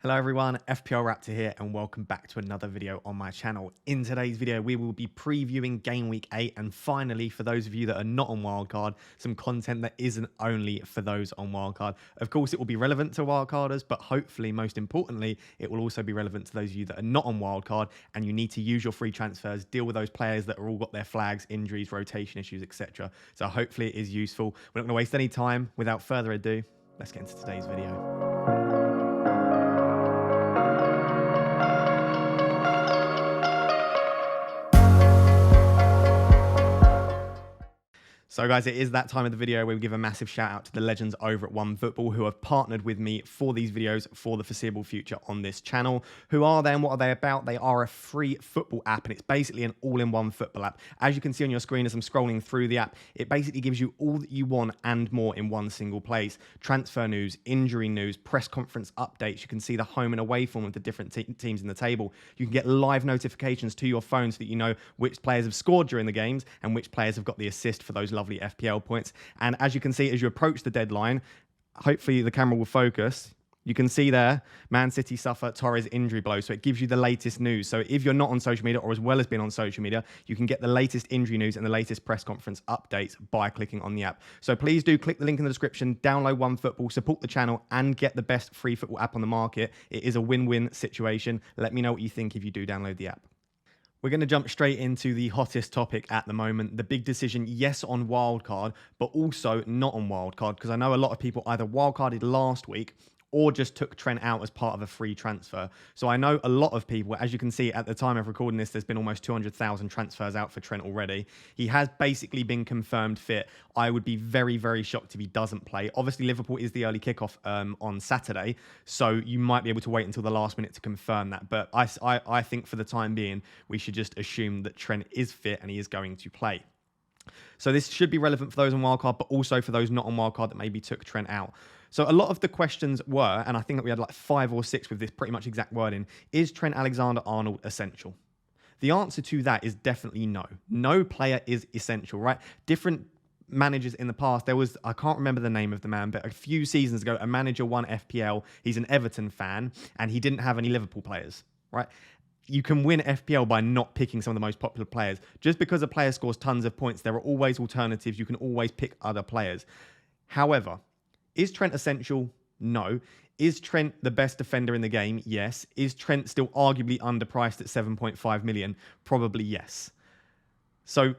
Hello everyone, FPL Raptor here and welcome back to another video on my channel. In today's video, we will be previewing Game Week 8 and finally, for those of you that are not on Wildcard, some content that isn't only for those on Wildcard. Of course, it will be relevant to Wildcarders, but hopefully, most importantly, it will also be relevant to those of you that are not on Wildcard and you need to use your free transfers, deal with those players that are all got their flags, injuries, rotation issues, etc. So hopefully it is useful. We're not going to waste any time. Without further ado, let's get into today's video. So guys, it is that time of the video where we give a massive shout out to the legends over at OneFootball who have partnered with me for these videos for the foreseeable future on this channel. Who are they and what are they about? They are a free football app and it's basically an all-in-one football app. As you can see on your screen as I'm scrolling through the app, it basically gives you all that you want and more in one single place. Transfer news, injury news, press conference updates. You can see the home and away form of the different teams in the table. You can get live notifications to your phone so that you know which players have scored during the games and which players have got the assist for those lovely FPL points. And as you can see, as you approach the deadline, hopefully the camera will focus. You can see there, Man City suffer Torres injury blow. So it gives you the latest news. So if you're not on social media or as well as being on social media, you can get the latest injury news and the latest press conference updates by clicking on the app. So please do click the link in the description, download OneFootball, support the channel and get the best free football app on the market. It is a win-win situation. Let me know what you think if you do download the app. We're going to jump straight into the hottest topic at the moment, the big decision, yes, on wildcard, but also not on wildcard, because I know a lot of people either wildcarded last week or just took Trent out as part of a free transfer. So I know a lot of people, as you can see at the time of recording this, there's been almost 200,000 transfers out for Trent already. He has basically been confirmed fit. I would be very, very shocked if he doesn't play. Obviously, Liverpool is the early kickoff on Saturday, so you might be able to wait until the last minute to confirm that. But I think for the time being, we should just assume that Trent is fit and he is going to play. So this should be relevant for those on wildcard, but also for those not on wildcard that maybe took Trent out. So a lot of the questions were, and I think that we had like 5 or 6 with this pretty much exact wording, is Trent Alexander-Arnold essential? The answer to that is definitely no. No player is essential, right? Different managers in the past, there was, I can't remember the name of the man, but a few seasons ago, a manager won FPL, he's an Everton fan, and he didn't have any Liverpool players, right? You can win FPL by not picking some of the most popular players. Just because a player scores tons of points, there are always alternatives. You can always pick other players. However, is Trent essential? No. Is Trent the best defender in the game? Yes. Is Trent still arguably underpriced at 7.5 million? Probably yes. So,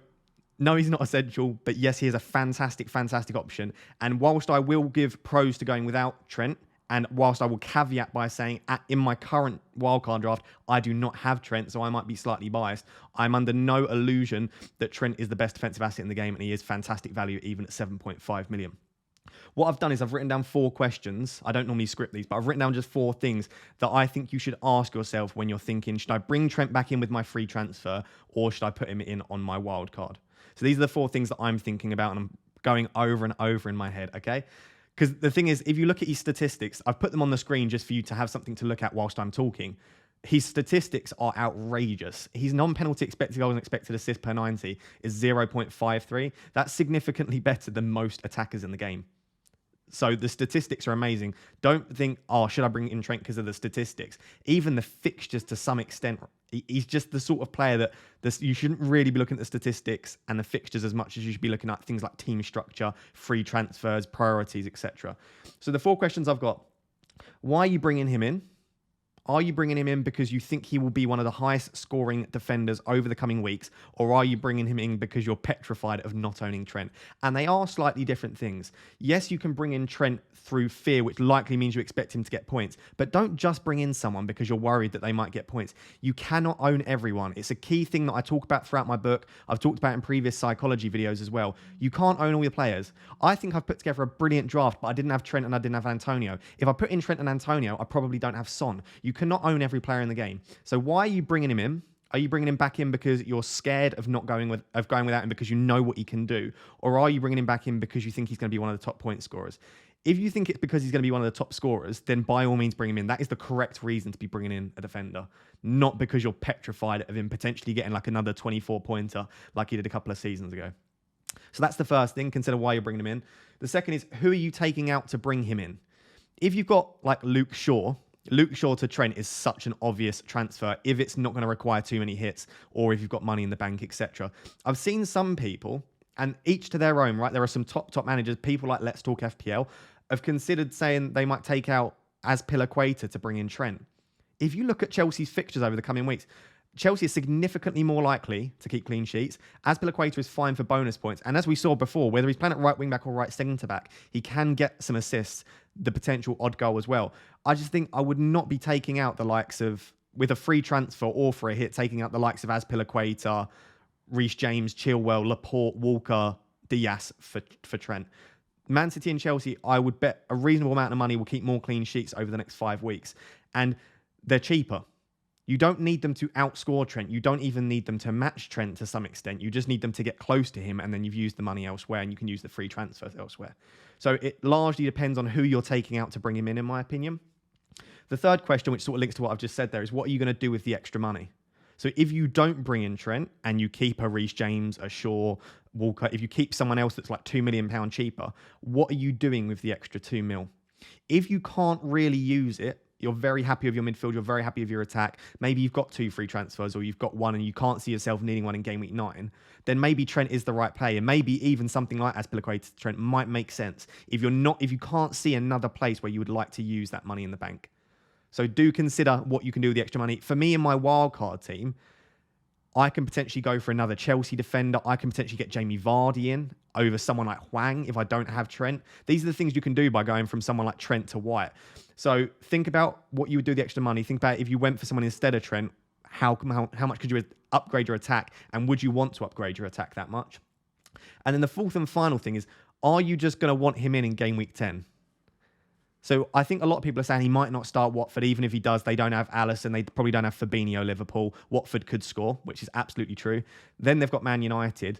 no, he's not essential, but yes, he is a fantastic, fantastic option. And whilst I will give pros to going without Trent, and whilst I will caveat by saying in my current wildcard draft, I do not have Trent, so I might be slightly biased, I'm under no illusion that Trent is the best defensive asset in the game and he is fantastic value even at 7.5 million. What I've done is I've written down 4 questions. I don't normally script these, but I've written down just 4 things that I think you should ask yourself when you're thinking, should I bring Trent back in with my free transfer or should I put him in on my wild card? So these are the 4 things that I'm thinking about and I'm going over and over in my head, okay? Because the thing is, if you look at his statistics, I've put them on the screen just for you to have something to look at whilst I'm talking. His statistics are outrageous. His non-penalty expected goals and expected assists per 90 is 0.53. That's significantly better than most attackers in the game. So the statistics are amazing. Don't think, oh, should I bring in Trent because of the statistics? Even the fixtures to some extent, he's just the sort of player that you shouldn't really be looking at the statistics and the fixtures as much as you should be looking at things like team structure, free transfers, priorities, etc. So the 4 questions I've got. Why are you bringing him in? Are you bringing him in because you think he will be one of the highest scoring defenders over the coming weeks? Or are you bringing him in because you're petrified of not owning Trent? And they are slightly different things. Yes, you can bring in Trent through fear, which likely means you expect him to get points. But don't just bring in someone because you're worried that they might get points. You cannot own everyone. It's a key thing that I talk about throughout my book. I've talked about in previous psychology videos as well. You can't own all your players. I think I've put together a brilliant draft, but I didn't have Trent and I didn't have Antonio. If I put in Trent and Antonio, I probably don't have Son. You cannot own every player in the game. So why are you bringing him in? Are you bringing him back in because you're scared of going without him because you know what he can do? Or are you bringing him back in because you think he's going to be one of the top point scorers? If you think it's because he's going to be one of the top scorers, then by all means bring him in. That is the correct reason to be bringing in a defender, not because you're petrified of him potentially getting like another 24-pointer like he did a couple of seasons ago. So that's the first thing. Consider why you're bringing him in. The second is, who are you taking out to bring him in? If you've got like Luke Shaw, Luke Shaw to Trent is such an obvious transfer if it's not going to require too many hits or if you've got money in the bank, etc. I've seen some people, and each to their own, right? There are some top managers, people like Let's Talk FPL, have considered saying they might take out Azpilicueta to bring in Trent. If you look at Chelsea's fixtures over the coming weeks, Chelsea is significantly more likely to keep clean sheets. Azpilicueta is fine for bonus points. And as we saw before, whether he's playing at right wing back or right centre back, he can get some assists, the potential odd goal as well. I just think I would not be taking out the likes of, with a free transfer or for a hit, taking out the likes of Azpilicueta, Reece James, Chilwell, Laporte, Walker, Diaz for Trent. Man City and Chelsea, I would bet a reasonable amount of money will keep more clean sheets over the next 5 weeks. And they're cheaper. You don't need them to outscore Trent. You don't even need them to match Trent to some extent. You just need them to get close to him, and then you've used the money elsewhere, and you can use the free transfers elsewhere. So it largely depends on who you're taking out to bring him in my opinion. The third question, which sort of links to what I've just said there, is what are you going to do with the extra money? So if you don't bring in Trent and you keep a Reece James, a Shaw, Walker, if you keep someone else that's like £2 million cheaper, what are you doing with the extra 2 mil? If you can't really use it, you're very happy with your midfield, you're very happy with your attack, maybe you've got 2 free transfers or you've got one and you can't see yourself needing one in game week 9, then maybe Trent is the right play. And maybe even something like Azpilicueta Trent might make sense if you can't see another place where you would like to use that money in the bank. So do consider what you can do with the extra money. For me in my wildcard team, I can potentially go for another Chelsea defender. I can potentially get Jamie Vardy in over someone like Hwang if I don't have Trent. These are the things you can do by going from someone like Trent to White. So think about what you would do with the extra money. Think about if you went for someone instead of Trent, how much could you upgrade your attack? And would you want to upgrade your attack that much? And then the fourth and final thing is, are you just going to want him in game week 10? So I think a lot of people are saying he might not start Watford. Even if he does, they don't have Alisson. They probably don't have Fabinho, Liverpool. Watford could score, which is absolutely true. Then they've got Man United.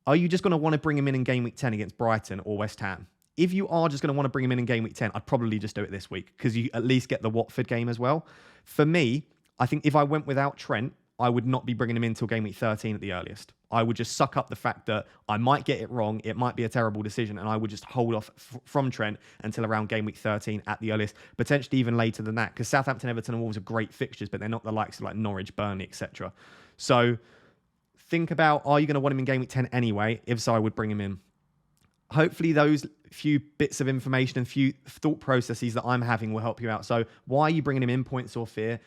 Are you just going to want to bring him in game week 10 against Brighton or West Ham? If you are just going to want to bring him in game week 10, I'd probably just do it this week because you at least get the Watford game as well. For me, I think if I went without Trent, I would not be bringing him in until game week 13 at the earliest. I would just suck up the fact that I might get it wrong. It might be a terrible decision. And I would just hold off from Trent until around game week 13 at the earliest, potentially even later than that. Because Southampton, Everton and Wolves are great fixtures, but they're not the likes of like Norwich, Burnley, etc. So think about, are you going to want him in game week 10 anyway? If so, I would bring him in. Hopefully those few bits of information and few thought processes that I'm having will help you out. So why are you bringing him in, points or fear?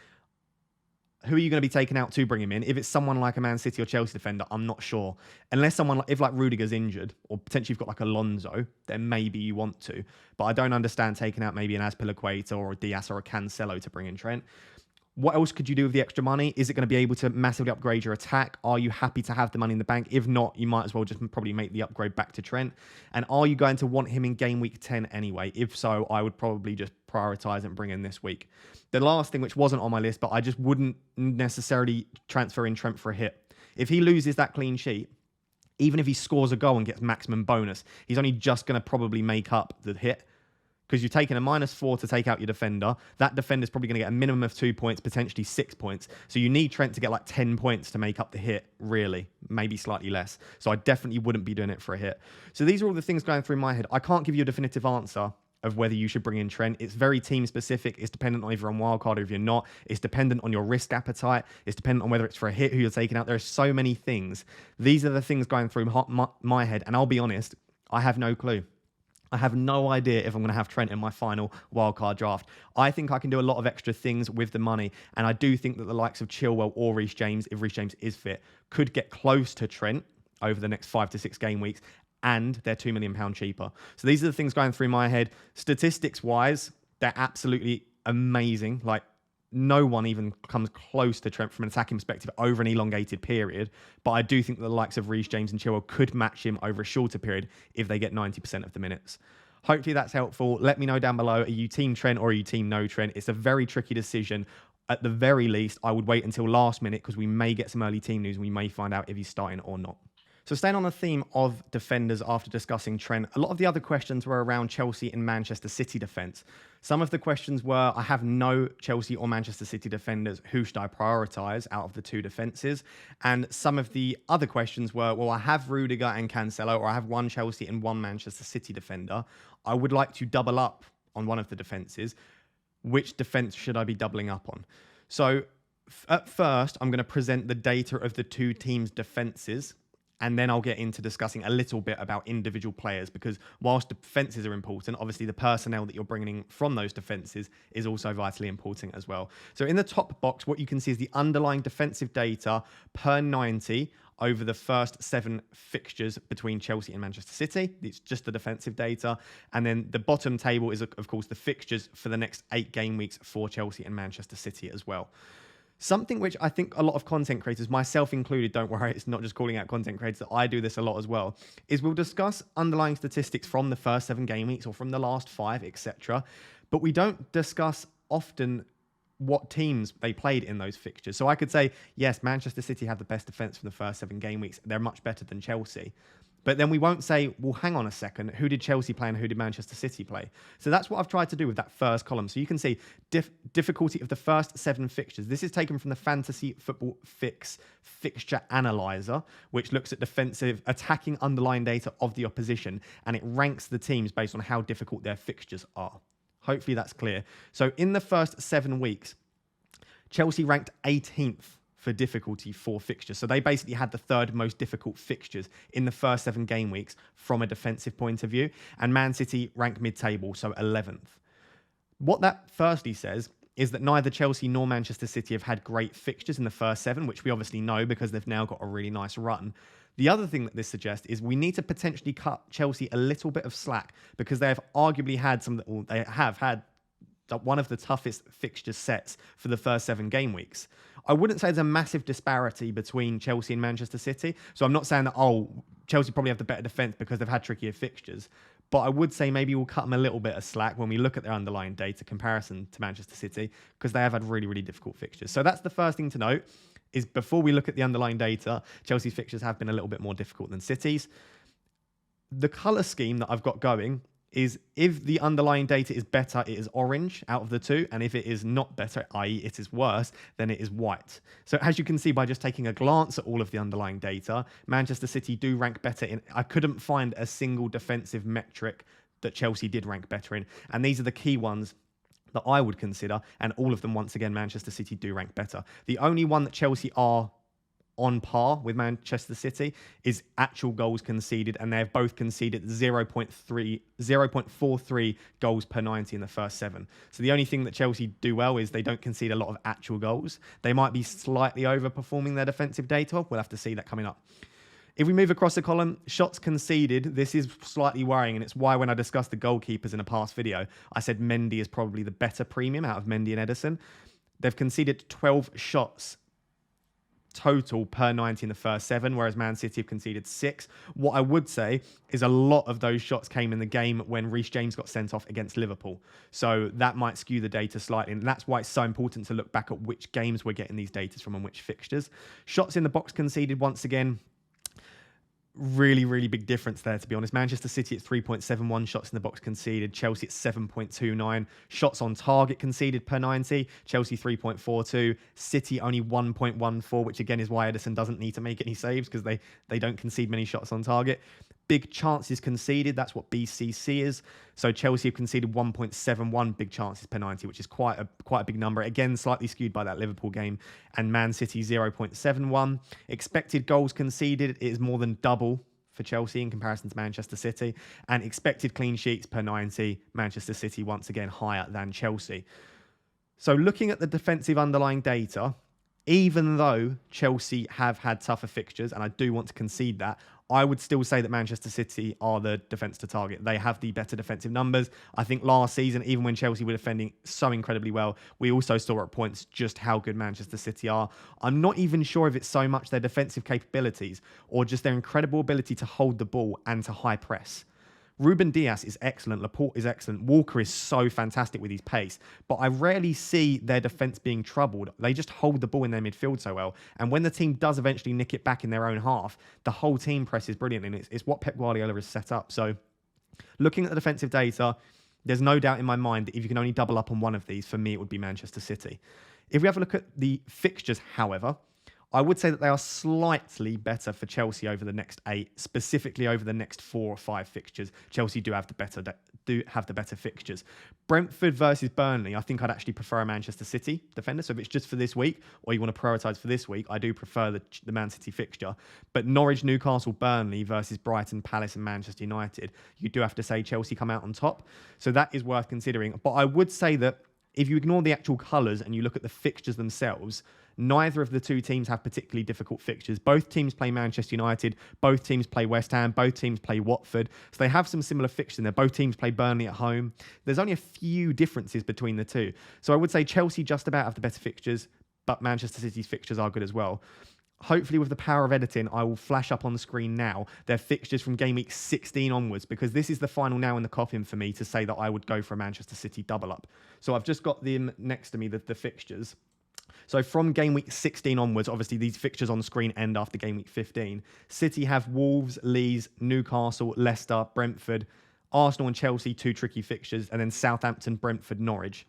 Who are you going to be taking out to bring him in? If it's someone like a Man City or Chelsea defender, I'm not sure. Unless someone if Rudiger's injured or potentially you've got like Alonso, then maybe you want to. But I don't understand taking out maybe an Azpilicueta or a Diaz or a Cancelo to bring in Trent. What else could you do with the extra money? Is it going to be able to massively upgrade your attack? Are you happy to have the money in the bank? If not, you might as well just probably make the upgrade back to Trent. And are you going to want him in game week 10 anyway? If so, I would probably just prioritize and bring in this week. The last thing, which wasn't on my list, but I just wouldn't necessarily transfer in Trent for a hit. If he loses that clean sheet, even if he scores a goal and gets maximum bonus, he's only just going to probably make up the hit. Because you're taking a -4 to take out your defender. That defender's probably going to get a minimum of 2 points, potentially 6 points. So you need Trent to get like 10 points to make up the hit, really. Maybe slightly less. So I definitely wouldn't be doing it for a hit. So these are all the things going through my head. I can't give you a definitive answer of whether you should bring in Trent. It's very team specific. It's dependent on if you're on wildcard or if you're not. It's dependent on your risk appetite. It's dependent on whether it's for a hit, who you're taking out. There are so many things. These are the things going through my head. And I'll be honest, I have no clue. I have no idea if I'm going to have Trent in my final wildcard draft. I think I can do a lot of extra things with the money. And I do think that the likes of Chilwell or Reece James, if Reece James is fit, could get close to Trent over the next 5 to 6 game weeks. And they're £2 million cheaper. So these are the things going through my head. Statistics-wise, they're absolutely amazing. Like, no one even comes close to Trent from an attacking perspective over an elongated period. But I do think that the likes of Reece James and Chilwell could match him over a shorter period if they get 90% of the minutes. Hopefully that's helpful. Let me know down below. Are you team Trent or are you team no Trent? It's a very tricky decision. At the very least, I would wait until last minute because we may get some early team news and we may find out if he's starting or not. So staying on the theme of defenders after discussing Trent, a lot of the other questions were around Chelsea and Manchester City defence. Some of the questions were, I have no Chelsea or Manchester City defenders. Who should I prioritise out of the two defences? And some of the other questions were, well, I have Rudiger and Cancelo, or I have one Chelsea and one Manchester City defender. I would like to double up on one of the defences. which defense should I be doubling up on? So at first, I'm going to present the data of the two teams' defenses, and then I'll get into discussing a little bit about individual players, because whilst defenses are important, obviously the personnel that you're bringing in from those defenses is also vitally important as well. So in the top box, what you can see is the underlying defensive data per 90 over the first 7 fixtures between Chelsea and Manchester City. It's just the defensive data. And then the bottom table is, of course, the fixtures for the next 8 game weeks for Chelsea and Manchester City as well. Something which I think a lot of content creators, myself included, don't worry, it's not just calling out content creators, I do this a lot as well, is we'll discuss underlying statistics from the first 7 game weeks or from the last 5, etc. But we don't discuss often what teams they played in those fixtures. So I could say, yes, Manchester City have the best defence from the first 7 game weeks. They're much better than Chelsea. But then we won't say, well, hang on a second, who did Chelsea play and who did Manchester City play? So that's what I've tried to do with that first column. So you can see difficulty of the first 7 fixtures. This is taken from the Fantasy Football Fix Fixture Analyzer, which looks at defensive attacking underlying data of the opposition, and it ranks the teams based on how difficult their fixtures are. Hopefully that's clear. So in the first 7 weeks, Chelsea ranked 18th for difficulty for fixtures. So they basically had the 3rd most difficult fixtures in the first 7 game weeks from a defensive point of view. And Man City ranked mid-table, so 11th. What that firstly says is that neither Chelsea nor Manchester City have had great fixtures in the first 7, which we obviously know because they've now got a really nice run. The other thing that this suggests is we need to potentially cut Chelsea a little bit of slack, because they have arguably had they have had one of the toughest fixture sets for the first 7 game weeks. I wouldn't say there's a massive disparity between Chelsea and Manchester City. So I'm not saying that, Chelsea probably have the better defence because they've had trickier fixtures. But I would say maybe we'll cut them a little bit of slack when we look at their underlying data comparison to Manchester City, because they have had really, really difficult fixtures. So that's the first thing to note, is before we look at the underlying data, Chelsea's fixtures have been a little bit more difficult than City's. The colour scheme that I've got going is if the underlying data is better, it is orange out of the 2. And if it is not better, i.e. it is worse, then it is white. So as you can see by just taking a glance at all of the underlying data, Manchester City do rank better in. I couldn't find a single defensive metric that Chelsea did rank better in. And these are the key ones that I would consider. And all of them, once again, Manchester City do rank better. The only one that Chelsea are on par with Manchester City is actual goals conceded, and they've both conceded 0.43 goals per 90 in the first 7. So the only thing that Chelsea do well is they don't concede a lot of actual goals. They might be slightly overperforming their defensive data. We'll have to see that coming up. If we move across the column, shots conceded, this is slightly worrying, and it's why when I discussed the goalkeepers in a past video, I said Mendy is probably the better premium out of Mendy and Ederson. They've conceded 12 shots total per 90 in the first 7, whereas Man City have conceded 6. What I would say is a lot of those shots came in the game when Reece James got sent off against Liverpool. So that might skew the data slightly, and that's why it's so important to look back at which games we're getting these data from and which fixtures. Shots in the box conceded, once again, really, really big difference there, to be honest. Manchester City at 3.71 shots in the box conceded. Chelsea at 7.29. Shots on target conceded per 90. Chelsea 3.42. City only 1.14, which again is why Ederson doesn't need to make any saves, because they don't concede many shots on target. Big chances conceded, that's what BCC is. So Chelsea have conceded 1.71 big chances per 90, which is quite a big number. Again, slightly skewed by that Liverpool game. And Man City 0.71. Expected goals conceded is more than double for Chelsea in comparison to Manchester City. And expected clean sheets per 90, Manchester City once again higher than Chelsea. So looking at the defensive underlying data, even though Chelsea have had tougher fixtures, and I do want to concede that, I would still say that Manchester City are the defence to target. They have the better defensive numbers. I think last season, even when Chelsea were defending so incredibly well, we also saw at points just how good Manchester City are. I'm not even sure if it's so much their defensive capabilities or just their incredible ability to hold the ball and to high press. Ruben Dias is excellent. Laporte is excellent. Walker is so fantastic with his pace. But I rarely see their defence being troubled. They just hold the ball in their midfield so well. And when the team does eventually nick it back in their own half, the whole team presses brilliantly. And it's what Pep Guardiola has set up. So looking at the defensive data, there's no doubt in my mind that if you can only double up on one of these, for me, it would be Manchester City. If we have a look at the fixtures, however, I would say that they are slightly better for Chelsea over the next 8, specifically over the next 4 or 5 fixtures. Chelsea do have the better fixtures. Brentford versus Burnley, I think I'd actually prefer a Manchester City defender. So if it's just for this week, or you want to prioritise for this week, I do prefer the Man City fixture. But Norwich, Newcastle, Burnley versus Brighton, Palace and Manchester United, you do have to say Chelsea come out on top. So that is worth considering. But I would say that if you ignore the actual colours and you look at the fixtures themselves, neither of the two teams have particularly difficult fixtures. Both teams play Manchester United. Both teams play West Ham. Both teams play Watford. So they have some similar fixtures in there. Both teams play Burnley at home. There's only a few differences between the two. So I would say Chelsea just about have the better fixtures, but Manchester City's fixtures are good as well. Hopefully with the power of editing, I will flash up on the screen now their fixtures from game week 16 onwards, because this is the final nail in the coffin for me to say that I would go for a Manchester City double up. So I've just got them next to me, the fixtures. So from game week 16 onwards, obviously these fixtures on the screen end after game week 15. City have Wolves, Leeds, Newcastle, Leicester, Brentford, Arsenal and Chelsea, 2 tricky fixtures, and then Southampton, Brentford, Norwich.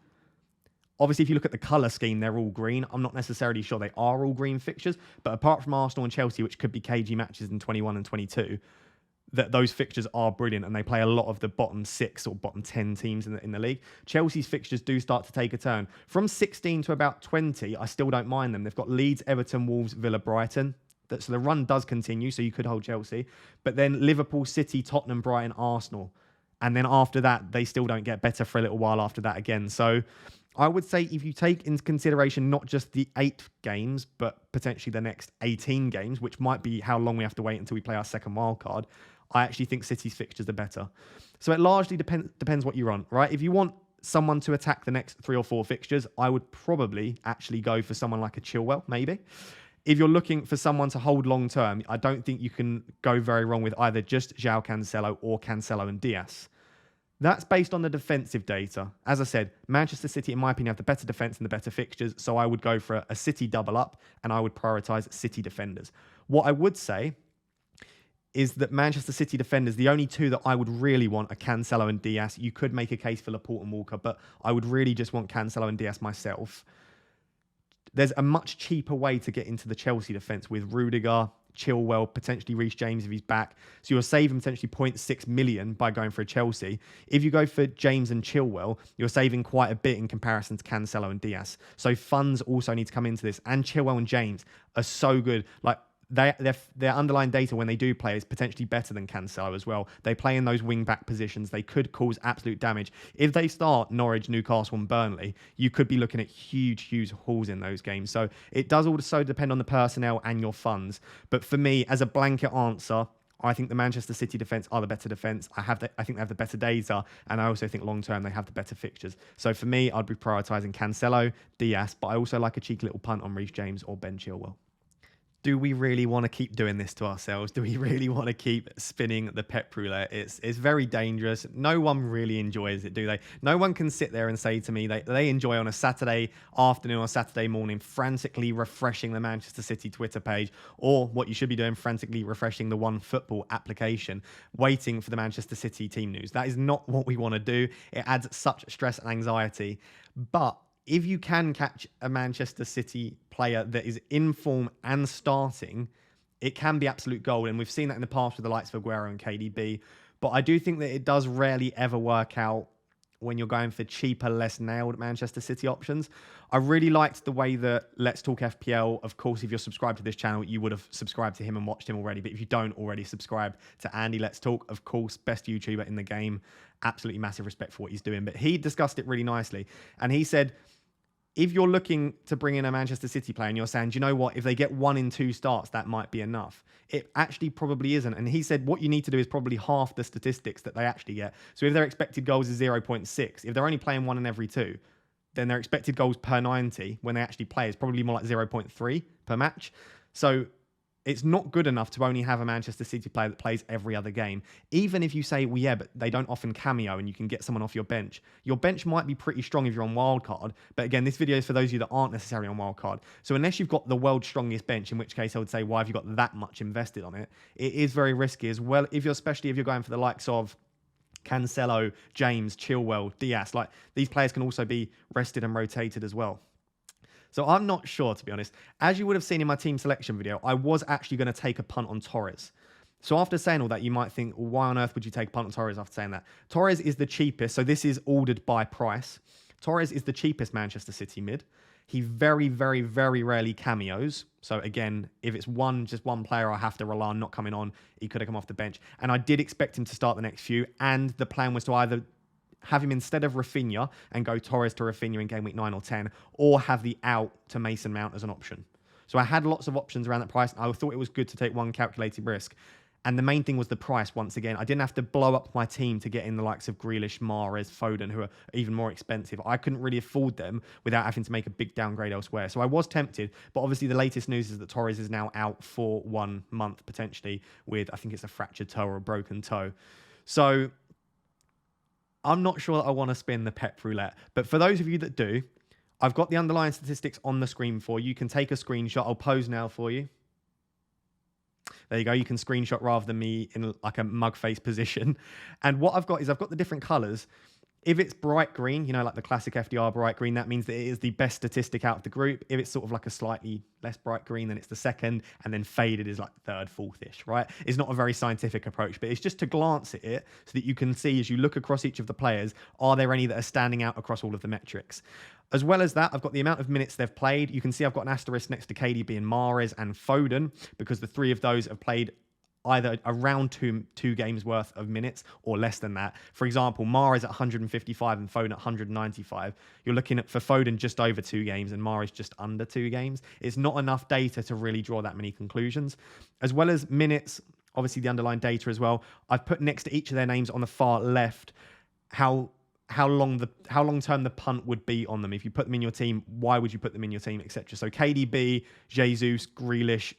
Obviously, if you look at the colour scheme, they're all green. I'm not necessarily sure they are all green fixtures, but apart from Arsenal and Chelsea, which could be cagey matches in 21 and 22, that those fixtures are brilliant and they play a lot of the bottom 6 or bottom 10 teams in the league. Chelsea's fixtures do start to take a turn. From 16 to about 20, I still don't mind them. They've got Leeds, Everton, Wolves, Villa, Brighton. So the run does continue, so you could hold Chelsea. But then Liverpool, City, Tottenham, Brighton, Arsenal. And then after that, they still don't get better for a little while after that again. So I would say if you take into consideration not just the 8 games, but potentially the next 18 games, which might be how long we have to wait until we play our second wild card, I actually think City's fixtures are better. So it largely depends what you want, right? If you want someone to attack the next 3 or 4 fixtures, I would probably actually go for someone like a Chilwell, maybe. If you're looking for someone to hold long term, I don't think you can go very wrong with either just João Cancelo or Cancelo and Diaz. That's based on the defensive data. As I said, Manchester City, in my opinion, have the better defence and the better fixtures, so I would go for a City double up, and I would prioritise City defenders. What I would say is that Manchester City defenders, the only 2 that I would really want are Cancelo and Diaz. You could make a case for Laporte and Walker, but I would really just want Cancelo and Diaz myself. There's a much cheaper way to get into the Chelsea defence with Rudiger, Chilwell, potentially Reece James if he's back. So you're saving potentially 0.6 million by going for a Chelsea. If you go for James and Chilwell, you're saving quite a bit in comparison to Cancelo and Diaz. So funds also need to come into this. And Chilwell and James are so good. Like, their underlying data when they do play is potentially better than Cancelo as well. They play in those wing-back positions. They could cause absolute damage. If they start Norwich, Newcastle and Burnley, you could be looking at huge hauls in those games. So it does also depend on the personnel and your funds. But for me, as a blanket answer, I think the Manchester City defence are the better defence. I think they have the better data, and I also think long-term they have the better fixtures. So for me, I'd be prioritising Cancelo, Diaz, but I also like a cheeky little punt on Reece James or Ben Chilwell. Do we really want to keep doing this to ourselves? Do we really want to keep spinning the pep roulette? It's very dangerous. No one really enjoys it, do they? No one can sit there and say to me they enjoy on a Saturday afternoon or Saturday morning frantically refreshing the Manchester City Twitter page, or what you should be doing, frantically refreshing the OneFootball application, waiting for the Manchester City team news. That is not what we want to do. It adds such stress and anxiety. But if you can catch a Manchester City player that is in form and starting, it can be absolute gold. And we've seen that in the past with the likes of Werner and KDB. But I do think that it does rarely ever work out when you're going for cheaper, less nailed Manchester City options. I really liked the way that Let's Talk FPL, of course, if you're subscribed to this channel, you would have subscribed to him and watched him already. But if you don't already subscribe to Andy Let's Talk, of course, best YouTuber in the game, absolutely massive respect for what he's doing. But he discussed it really nicely. And he said, if you're looking to bring in a Manchester City player and you're saying, do you know what, if they get 1 in 2 starts, that might be enough. It actually probably isn't. And he said what you need to do is probably half the statistics that they actually get. So if their expected goals is 0.6, if they're only playing 1 in every 2, then their expected goals per 90 when they actually play is probably more like 0.3 per match. So it's not good enough to only have a Manchester City player that plays every other game. Even if you say, well, yeah, but they don't often cameo and you can get someone off your bench. Your bench might be pretty strong if you're on wildcard. But again, this video is for those of you that aren't necessarily on wildcard. So unless you've got the world's strongest bench, in which case I would say, why have you got that much invested on it? It is very risky as well, especially if you're going for the likes of Cancelo, James, Chilwell, Diaz. Like, these players can also be rested and rotated as well. So I'm not sure, to be honest. As you would have seen in my team selection video, I was actually going to take a punt on Torres. So after saying all that, you might think, well, why on earth would you take a punt on Torres after saying that? Torres is the cheapest. So this is ordered by price. Torres is the cheapest Manchester City mid. He very, very, very rarely cameos. So again, if it's just one player I have to rely on not coming on, he could have come off the bench. And I did expect him to start the next few. And the plan was to either have him instead of Rafinha and go Torres to Rafinha in game week 9 or 10, or have the out to Mason Mount as an option. So I had lots of options around that price. I thought it was good to take one calculated risk. And the main thing was the price, once again. I didn't have to blow up my team to get in the likes of Grealish, Mahrez, Foden, who are even more expensive. I couldn't really afford them without having to make a big downgrade elsewhere. So I was tempted, but obviously the latest news is that Torres is now out for 1 month, potentially, with, I think it's a fractured toe or a broken toe. So I'm not sure that I want to spin the Pep Roulette. But for those of you that do, I've got the underlying statistics on the screen for you. You can take a screenshot. I'll pose now for you. There you go. You can screenshot rather than me in like a mug face position. And what I've got is I've got the different colors. If it's bright green, you know, like the classic FDR bright green, that means that it is the best statistic out of the group. If it's sort of like a slightly less bright green, then it's the second, and then faded is like third, fourth-ish, right? It's not a very scientific approach, but it's just to glance at it so that you can see as you look across each of the players, are there any that are standing out across all of the metrics? As well as that, I've got the amount of minutes they've played. You can see I've got an asterisk next to KDB and Mahrez and Foden because the three of those have played either around two games worth of minutes or less than that. For example, Mahrez at 155 and Foden at 195. You're looking at, for Foden, just over 2 games and Mahrez just under 2 games. It's not enough data to really draw that many conclusions. As well as minutes, obviously the underlying data as well. I've put next to each of their names on the far left how long term the punt would be on them. If you put them in your team, why would you put them in your team, etc. So KDB, Jesus, Grealish,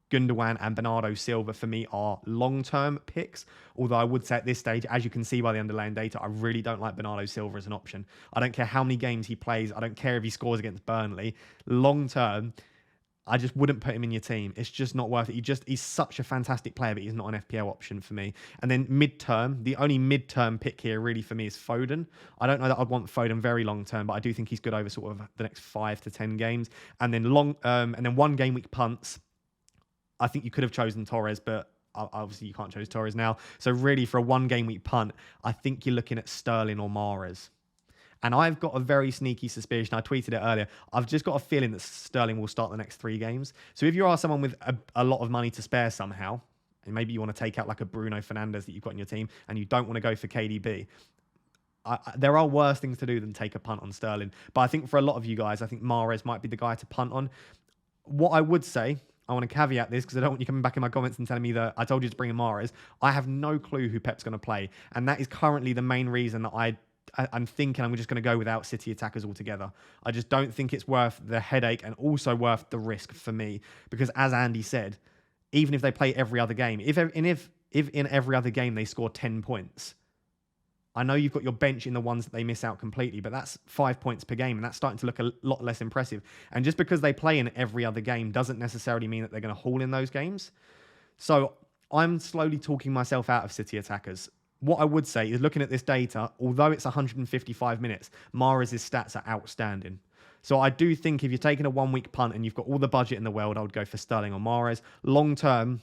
Gundogan and Bernardo Silva for me are long-term picks. Although I would say at this stage, as you can see by the underlying data, I really don't like Bernardo Silva as an option. I don't care how many games he plays. I don't care if he scores against Burnley. Long-term, I just wouldn't put him in your team. It's just not worth it. He's such a fantastic player, but he's not an FPL option for me. And then mid-term, the only mid-term pick here really for me is Foden. I don't know that I'd want Foden very long-term, but I do think he's good over sort of the next 5 to 10 games. And then one game week punts. I think you could have chosen Torres, but obviously you can't choose Torres now. So really for a 1 game week punt, I think you're looking at Sterling or Mahrez. And I've got a very sneaky suspicion. I tweeted it earlier. I've just got a feeling that Sterling will start the next 3 games. So if you are someone with a lot of money to spare somehow, and maybe you want to take out like a Bruno Fernandes that you've got in your team, and you don't want to go for KDB, there are worse things to do than take a punt on Sterling. But I think for a lot of you guys, I think Mahrez might be the guy to punt on. What I would say, I want to caveat this because I don't want you coming back in my comments and telling me that I told you to bring in Mahrez. I have no clue who Pep's going to play. And that is currently the main reason that I'm thinking I'm just going to go without City attackers altogether. I just don't think it's worth the headache and also worth the risk for me. Because as Andy said, even if they play every other game, if in every other game they score 10 points, I know you've got your bench in the ones that they miss out completely, but that's 5 points per game, and that's starting to look a lot less impressive. And just because they play in every other game doesn't necessarily mean that they're going to haul in those games. So I'm slowly talking myself out of City attackers. What I would say is, looking at this data, although it's 155 minutes, Mahrez's stats are outstanding. So I do think if you're taking a 1 week punt and you've got all the budget in the world, I would go for Sterling or Mahrez. Long term,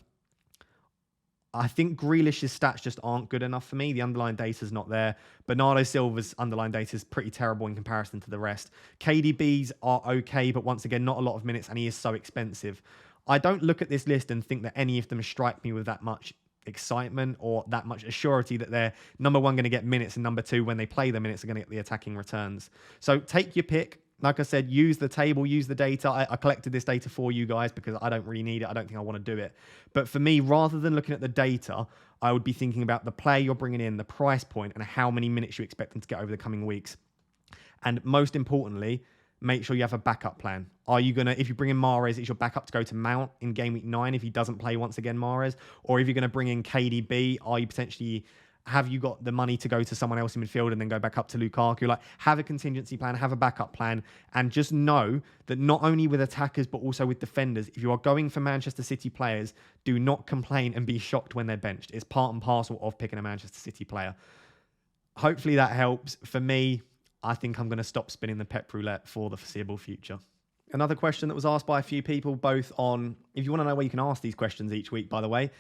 I think Grealish's stats just aren't good enough for me. The underlying data is not there. Bernardo Silva's underlying data is pretty terrible in comparison to the rest. KDB's are okay, but once again, not a lot of minutes, and he is so expensive. I don't look at this list and think that any of them strike me with that much excitement or that much assurity that they're, number one, going to get minutes, and number two, when they play the minutes, are going to get the attacking returns. So take your pick. Like I said, use the table, use the data. I collected this data for you guys because I don't really need it. I don't think I want to do it. But for me, rather than looking at the data, I would be thinking about the player you're bringing in, the price point, and how many minutes you expect them to get over the coming weeks. And most importantly, make sure you have a backup plan. Are you going to, if you bring in Mahrez, is your backup to go to Mount in game week 9 if he doesn't play once again, Mahrez? Or if you're going to bring in KDB, are you potentially, have you got the money to go to someone else in midfield and then go back up to Lukaku? Like, have a contingency plan, have a backup plan, and just know that not only with attackers, but also with defenders, if you are going for Manchester City players, do not complain and be shocked when they're benched. It's part and parcel of picking a Manchester City player. Hopefully that helps. For me, I think I'm going to stop spinning the Pep Roulette for the foreseeable future. Another question that was asked by a few people, both on, if you want to know where you can ask these questions each week, by the way,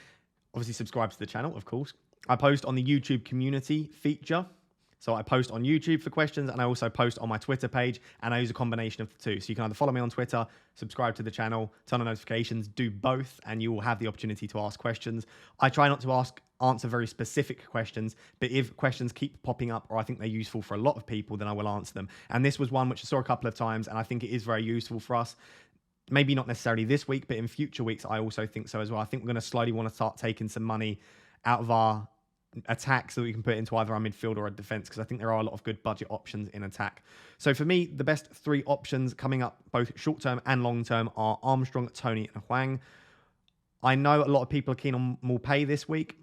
obviously subscribe to the channel, of course. I post on the YouTube community feature. So I post on YouTube for questions, and I also post on my Twitter page, and I use a combination of the two. So you can either follow me on Twitter, subscribe to the channel, turn on notifications, do both, and you will have the opportunity to ask questions. I try not to answer very specific questions, but if questions keep popping up or I think they're useful for a lot of people, then I will answer them. And this was one which I saw a couple of times, and I think it is very useful for us. Maybe not necessarily this week, but in future weeks, I also think so as well. I think we're going to slowly want to start taking some money out of our attack so that we can put it into either our midfield or a defense, because I think there are a lot of good budget options in attack. So for me, the best three options coming up, both short-term and long-term, are Armstrong, Toney and Hwang. I know a lot of people are keen on Maupay this week.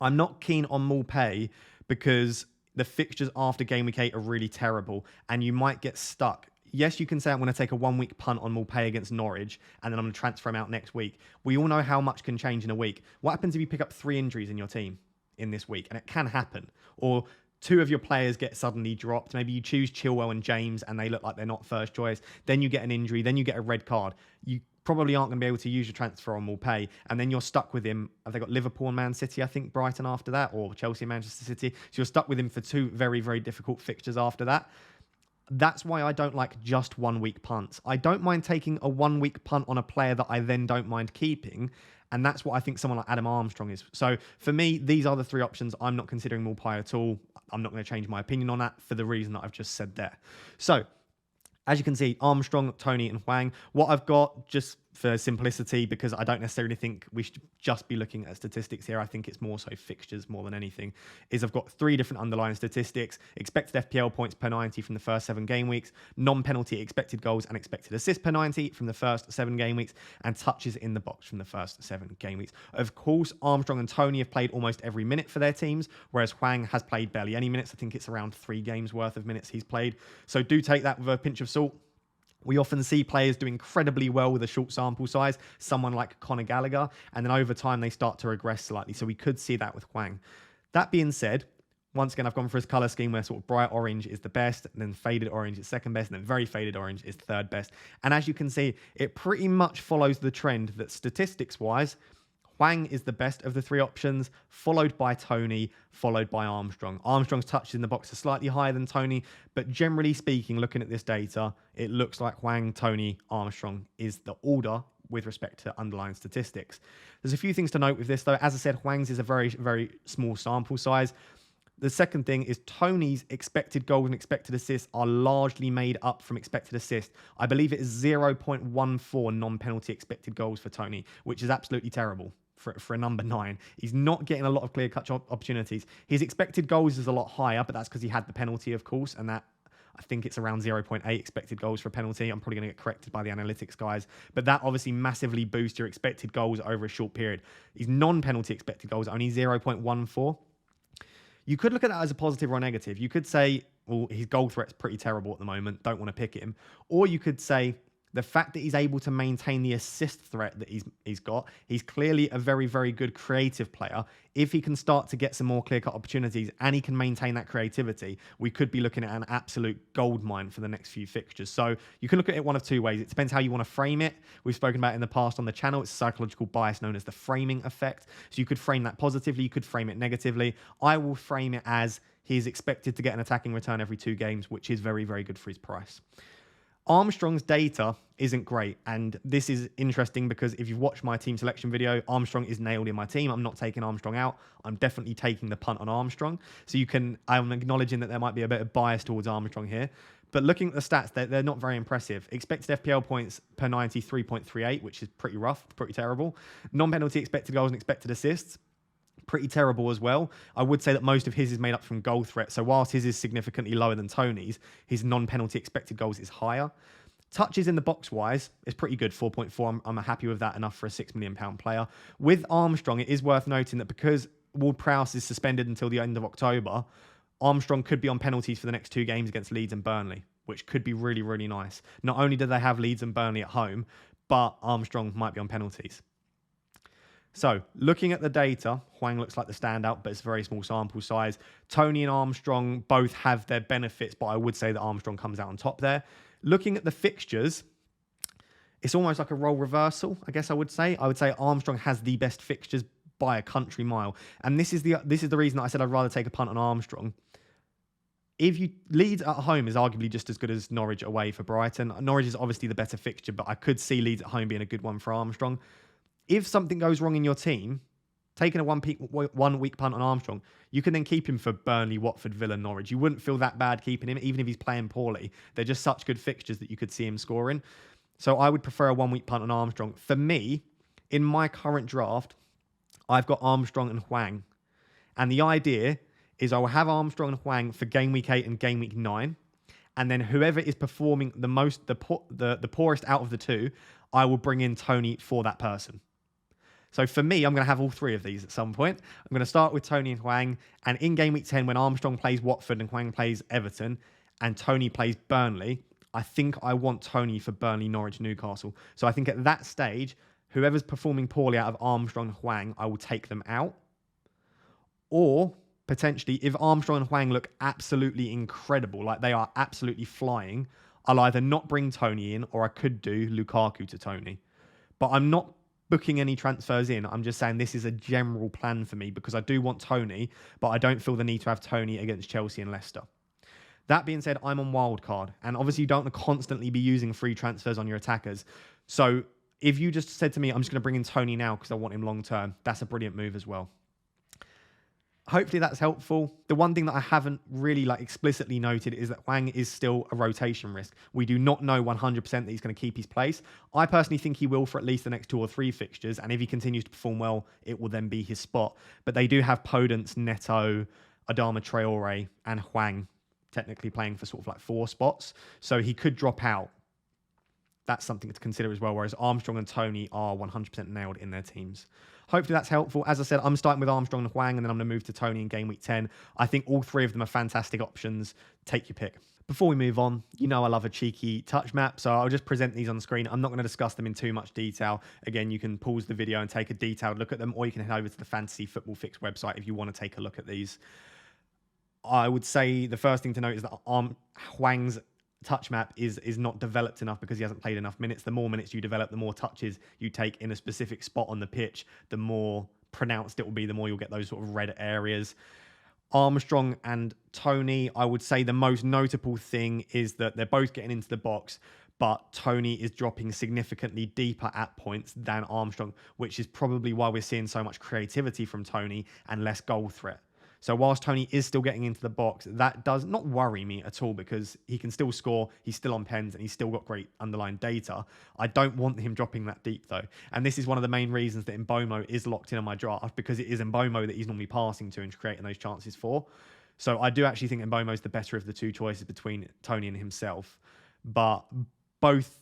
I'm not keen on Maupay because the fixtures after game week 8 are really terrible and you might get stuck. Yes, you can say I'm going to take a 1 week punt on Maupay against Norwich and then I'm going to transfer him out next week. We all know how much can change in a week. What happens if you pick up 3 injuries in your team in this week? And it can happen. Or 2 of your players get suddenly dropped. Maybe you choose Chilwell and James and they look like they're not first choice. Then you get an injury. Then you get a red card. You probably aren't going to be able to use your transfer on Maupay. And then you're stuck with him. Have they got Liverpool and Man City, I think, Brighton after that, or Chelsea and Manchester City? So you're stuck with him for 2 very, very difficult fixtures after that. That's why I don't like just 1 week punts. I don't mind taking a 1 week punt on a player that I then don't mind keeping. And that's what I think someone like Adam Armstrong is. So for me, these are the 3 options. I'm not considering Maupay at all. I'm not going to change my opinion on that for the reason that I've just said there. So as you can see, Armstrong, Toney and Hwang. What I've got, just for simplicity, because I don't necessarily think we should just be looking at statistics here, I think it's more so fixtures more than anything, is I've got 3 different underlying statistics: expected FPL points per 90 from the first 7 game weeks, non-penalty expected goals and expected assists per 90 from the first 7 game weeks, and touches in the box from the first 7 game weeks. Of course, Armstrong and Toney have played almost every minute for their teams, whereas Hwang has played barely any minutes. I think it's around 3 games worth of minutes he's played. So do take that with a pinch of salt. We often see players do incredibly well with a short sample size, someone like Conor Gallagher, and then over time they start to regress slightly. So we could see that with Hwang. That being said, once again, I've gone for his colour scheme where sort of bright orange is the best, and then faded orange is second best, and then very faded orange is third best. And as you can see, it pretty much follows the trend that statistics-wise, Hwang is the best of the 3 options, followed by Toney, followed by Armstrong. Armstrong's touches in the box are slightly higher than Toney, but generally speaking, looking at this data, it looks like Hwang, Toney, Armstrong is the order with respect to underlying statistics. There's a few things to note with this, though. As I said, Hwang's is a very, very small sample size. The second thing is Toney's expected goals and expected assists are largely made up from expected assists. I believe it is 0.14 non-penalty expected goals for Toney, which is absolutely terrible for a number 9. He's not getting a lot of clear-cut opportunities. His expected goals is a lot higher, but that's because he had the penalty, of course, and that I think it's around 0.8 expected goals for a penalty. I'm probably going to get corrected by the analytics guys, but that obviously massively boosts your expected goals over a short period. His non-penalty expected goals are only 0.14. You could look at that as a positive or a negative. You could say, well, his goal threat's pretty terrible at the moment, don't want to pick him. Or you could say, the fact that he's able to maintain the assist threat that he's got, he's clearly a very, very good creative player. If he can start to get some more clear-cut opportunities and he can maintain that creativity, we could be looking at an absolute goldmine for the next few fixtures. So you can look at it one of 2 ways. It depends how you want to frame it. We've spoken about it in the past on the channel. It's a psychological bias known as the framing effect. So you could frame that positively. You could frame it negatively. I will frame it as he's expected to get an attacking return every 2 games, which is very, very good for his price. Armstrong's data isn't great, and this is interesting because if you've watched my team selection video, Armstrong is nailed in my team. I'm not taking Armstrong out. I'm definitely taking the punt on Armstrong. So I'm acknowledging that there might be a bit of bias towards Armstrong here, but looking at the stats, they're not very impressive. Expected FPL points per 90, 3.38, which is pretty rough, pretty terrible. Non-penalty expected goals and expected assists, pretty terrible as well. I would say that most of his is made up from goal threat. So whilst his is significantly lower than Toney's, his non-penalty expected goals is higher. Touches in the box wise is pretty good, 4.4. I'm happy with that, enough for a £6 million player. With Armstrong, it is worth noting that because Ward-Prowse is suspended until the end of October, Armstrong could be on penalties for the next 2 games against Leeds and Burnley, which could be really, really nice. Not only do they have Leeds and Burnley at home, but Armstrong might be on penalties. So, looking at the data, Hwang looks like the standout, but it's a very small sample size. Toney and Armstrong both have their benefits, but I would say that Armstrong comes out on top there. Looking at the fixtures, it's almost like a role reversal, I guess I would say. I would say Armstrong has the best fixtures by a country mile. And this is the reason that I said I'd rather take a punt on Armstrong. If you Leeds at home is arguably just as good as Norwich away for Brighton. Norwich is obviously the better fixture, but I could see Leeds at home being a good one for Armstrong. If something goes wrong in your team, taking a 1 week punt on Armstrong, you can then keep him for Burnley, Watford, Villa, Norwich. You wouldn't feel that bad keeping him, even if he's playing poorly. They're just such good fixtures that you could see him scoring. So I would prefer a 1 week punt on Armstrong. For me, in my current draft, I've got Armstrong and Hwang. And the idea is I will have Armstrong and Hwang for game week 8 and game week 9. And then whoever is performing the poorest out of the two, I will bring in Tony for that person. So for me, I'm going to have all three of these at some point. I'm going to start with Tony and Hwang. And in game week 10, when Armstrong plays Watford and Hwang plays Everton and Tony plays Burnley, I think I want Tony for Burnley, Norwich, Newcastle. So I think at that stage, whoever's performing poorly out of Armstrong and Hwang, I will take them out. Or potentially, if Armstrong and Hwang look absolutely incredible, like they are absolutely flying, I'll either not bring Tony in or I could do Lukaku to Tony. But I'm not booking any transfers in. I'm just saying this is a general plan for me because I do want Tony, but I don't feel the need to have Tony against Chelsea and Leicester. That being said, I'm on wildcard, and obviously you don't want to constantly be using free transfers on your attackers. So if you just said to me, I'm just going to bring in Tony now because I want him long term, that's a brilliant move as well. Hopefully that's helpful. The one thing that I haven't really explicitly noted is that Hwang is still a rotation risk. We do not know 100% that he's going to keep his place. I personally think he will for at least the next 2 or 3 fixtures, and if he continues to perform well, it will then be his spot. But they do have Podence, Neto, Adama Traore, and Hwang technically playing for sort of 4 spots. So he could drop out. That's something to consider as well, whereas Armstrong and Tony are 100% nailed in their teams. Hopefully that's helpful. As I said, I'm starting with Armstrong and Hwang, and then I'm going to move to Tony in game week 10. I think all 3 of them are fantastic options. Take your pick. Before we move on, you know I love a cheeky touch map, so I'll just present these on the screen. I'm not going to discuss them in too much detail. Again, you can pause the video and take a detailed look at them, or you can head over to the Fantasy Football Fix website if you want to take a look at these. I would say the first thing to note is that Hwang's touch map is not developed enough because he hasn't played enough minutes. The more minutes you develop, the more touches you take in a specific spot on the pitch, the more pronounced it will be, the more you'll get those sort of red areas. Armstrong and Tony, I would say the most notable thing is that they're both getting into the box, but Tony is dropping significantly deeper at points than Armstrong, which is probably why we're seeing so much creativity from Tony and less goal threat. So whilst Tony is still getting into the box, that does not worry me at all because he can still score, he's still on pens, and he's still got great underlying data. I don't want him dropping that deep though. And this is one of the main reasons that Mbomo is locked in on my draft, because it is Mbomo that he's normally passing to and creating those chances for. So I do actually think Mbomo is the better of the 2 choices between Tony and himself. But both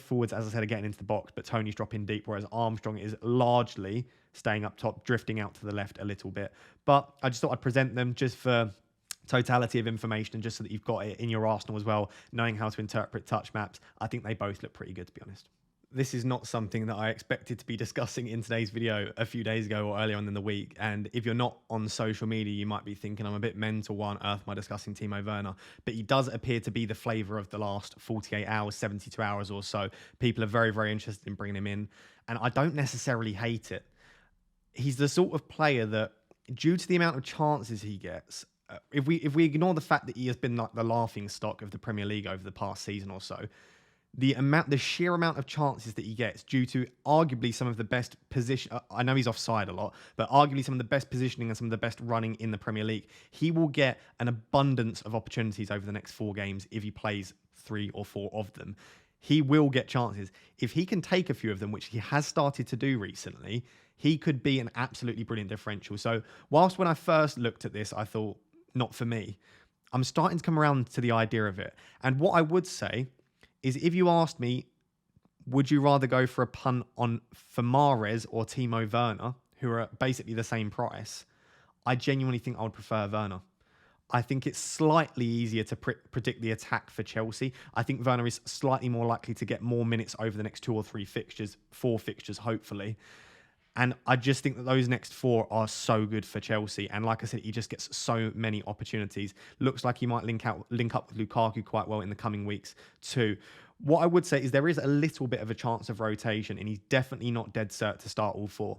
forwards, as I said, are getting into the box, but Tony's dropping deep, whereas Armstrong is largely staying up top, drifting out to the left a little bit. But I just thought I'd present them just for totality of information and just so that you've got it in your arsenal as well, knowing how to interpret touch maps. I think they both look pretty good, to be honest. This is not something that I expected to be discussing in today's video a few days ago or earlier on in the week. And if you're not on social media, you might be thinking I'm a bit mental. Why on earth am I discussing Timo Werner? But he does appear to be the flavour of the last 48 hours, 72 hours or so. People are very, very interested in bringing him in. And I don't necessarily hate it. He's the sort of player that, due to the amount of chances he gets, if we ignore the fact that he has been like the laughing stock of the Premier League over the past season or so, the sheer amount of chances that he gets due to arguably some of the best position, I know he's offside a lot, but arguably some of the best positioning and some of the best running in the Premier League, he will get an abundance of opportunities over the next 4 games if he plays 3 or 4 of them. He will get chances. If he can take a few of them, which he has started to do recently, he could be an absolutely brilliant differential. So whilst when I first looked at this, I thought, not for me, I'm starting to come around to the idea of it. And what I would say is, if you asked me, would you rather go for a punt for Mahrez or Timo Werner, who are basically the same price, I genuinely think I would prefer Werner. I think it's slightly easier to predict the attack for Chelsea. I think Werner is slightly more likely to get more minutes over the next 2 or 3 fixtures, 4 fixtures, hopefully. And I just think that those next 4 are so good for Chelsea. And like I said, he just gets so many opportunities. Looks like he might link up with Lukaku quite well in the coming weeks too. What I would say is there is a little bit of a chance of rotation, and he's definitely not dead cert to start all 4.